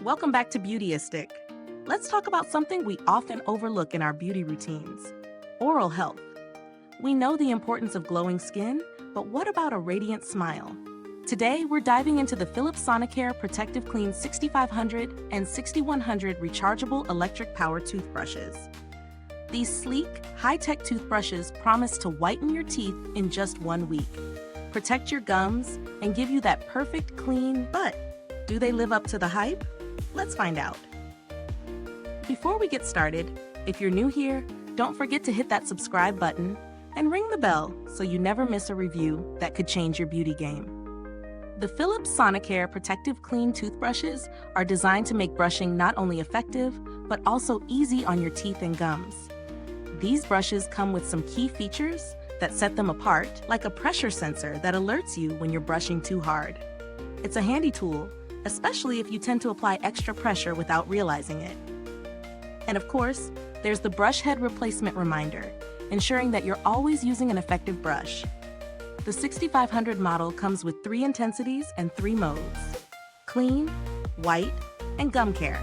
Welcome back to Beautyistic. Let's talk about something we often overlook in our beauty routines: oral health. We know the importance of glowing skin, but what about a radiant smile? Today, we're diving into the Philips Sonicare ProtectiveClean 6500 and 6100 Rechargeable Electric Power Toothbrushes. These sleek, high-tech toothbrushes promise to whiten your teeth in just 1 week, protect your gums, and give you that perfect clean, but do they live up to the hype? Let's find out. Before we get started, if you're new here, don't forget to hit that subscribe button and ring the bell so you never miss a review that could change your beauty game. The Philips Sonicare ProtectiveClean toothbrushes are designed to make brushing not only effective, but also easy on your teeth and gums. These brushes come with some key features that set them apart, like a pressure sensor that alerts you when you're brushing too hard. It's a handy tool, especially if you tend to apply extra pressure without realizing it. And of course, there's the brush head replacement reminder, ensuring that you're always using an effective brush. The 6500 model comes with 3 intensities and 3 modes: clean, white, and gum care,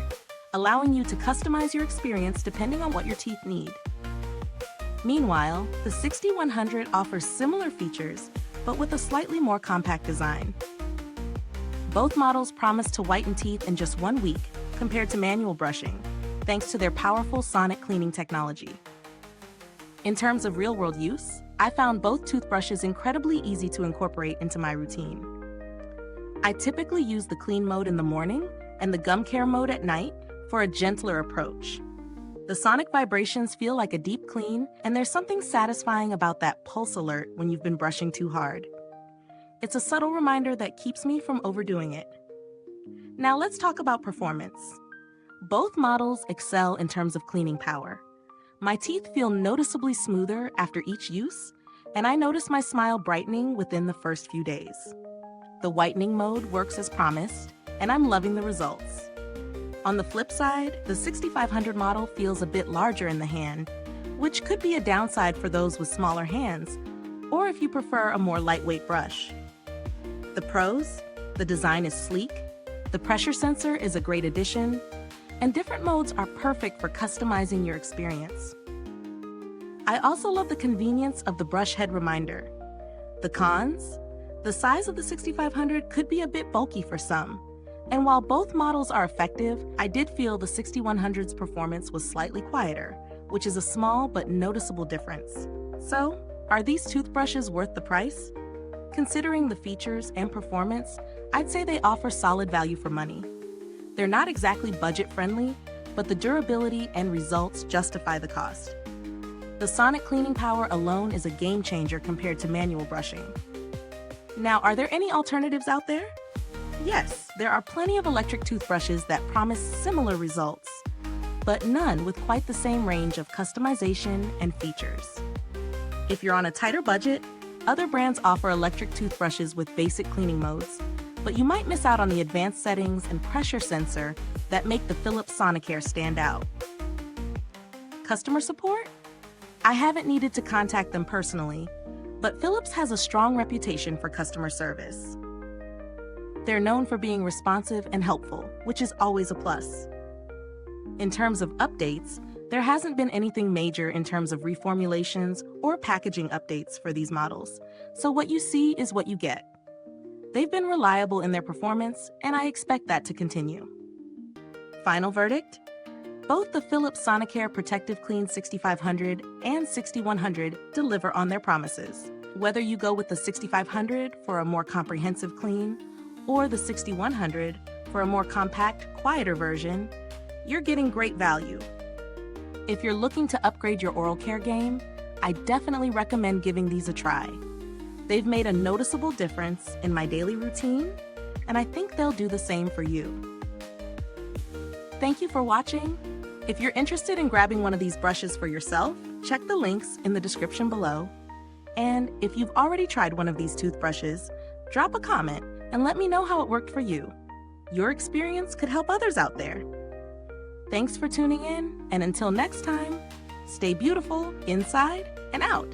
allowing you to customize your experience depending on what your teeth need. Meanwhile, the 6100 offers similar features, but with a slightly more compact design. Both models promise to whiten teeth in just 1 week compared to manual brushing, thanks to their powerful sonic cleaning technology. In terms of real-world use, I found both toothbrushes incredibly easy to incorporate into my routine. I typically use the clean mode in the morning and the gum care mode at night for a gentler approach. The sonic vibrations feel like a deep clean, and there's something satisfying about that pulse alert when you've been brushing too hard. It's a subtle reminder that keeps me from overdoing it. Now let's talk about performance. Both models excel in terms of cleaning power. My teeth feel noticeably smoother after each use, and I notice my smile brightening within the first few days. The whitening mode works as promised, and I'm loving the results. On the flip side, the 6500 model feels a bit larger in the hand, which could be a downside for those with smaller hands, or if you prefer a more lightweight brush. The pros: the design is sleek, the pressure sensor is a great addition, and different modes are perfect for customizing your experience. I also love the convenience of the brush head reminder. The cons: the size of the 6500 could be a bit bulky for some, and while both models are effective, I did feel the 6100's performance was slightly quieter, which is a small but noticeable difference. So, are these toothbrushes worth the price? Considering the features and performance, I'd say they offer solid value for money. They're not exactly budget-friendly, but the durability and results justify the cost. The sonic cleaning power alone is a game-changer compared to manual brushing. Now, are there any alternatives out there? Yes, there are plenty of electric toothbrushes that promise similar results, but none with quite the same range of customization and features. If you're on a tighter budget, other brands offer electric toothbrushes with basic cleaning modes, but you might miss out on the advanced settings and pressure sensor that make the Philips Sonicare stand out. Customer support? I haven't needed to contact them personally, but Philips has a strong reputation for customer service. They're known for being responsive and helpful, which is always a plus. In terms of updates, there hasn't been anything major in terms of reformulations or packaging updates for these models, so what you see is what you get. They've been reliable in their performance, and I expect that to continue. Final verdict? Both the Philips Sonicare ProtectiveClean 6500 and 6100 deliver on their promises. Whether you go with the 6500 for a more comprehensive clean, or the 6100 for a more compact, quieter version, you're getting great value. If you're looking to upgrade your oral care game, I definitely recommend giving these a try. They've made a noticeable difference in my daily routine, and I think they'll do the same for you. Thank you for watching. If you're interested in grabbing one of these brushes for yourself, check the links in the description below. And if you've already tried one of these toothbrushes, drop a comment and let me know how it worked for you. Your experience could help others out there. Thanks for tuning in, and until next time, stay beautiful inside and out.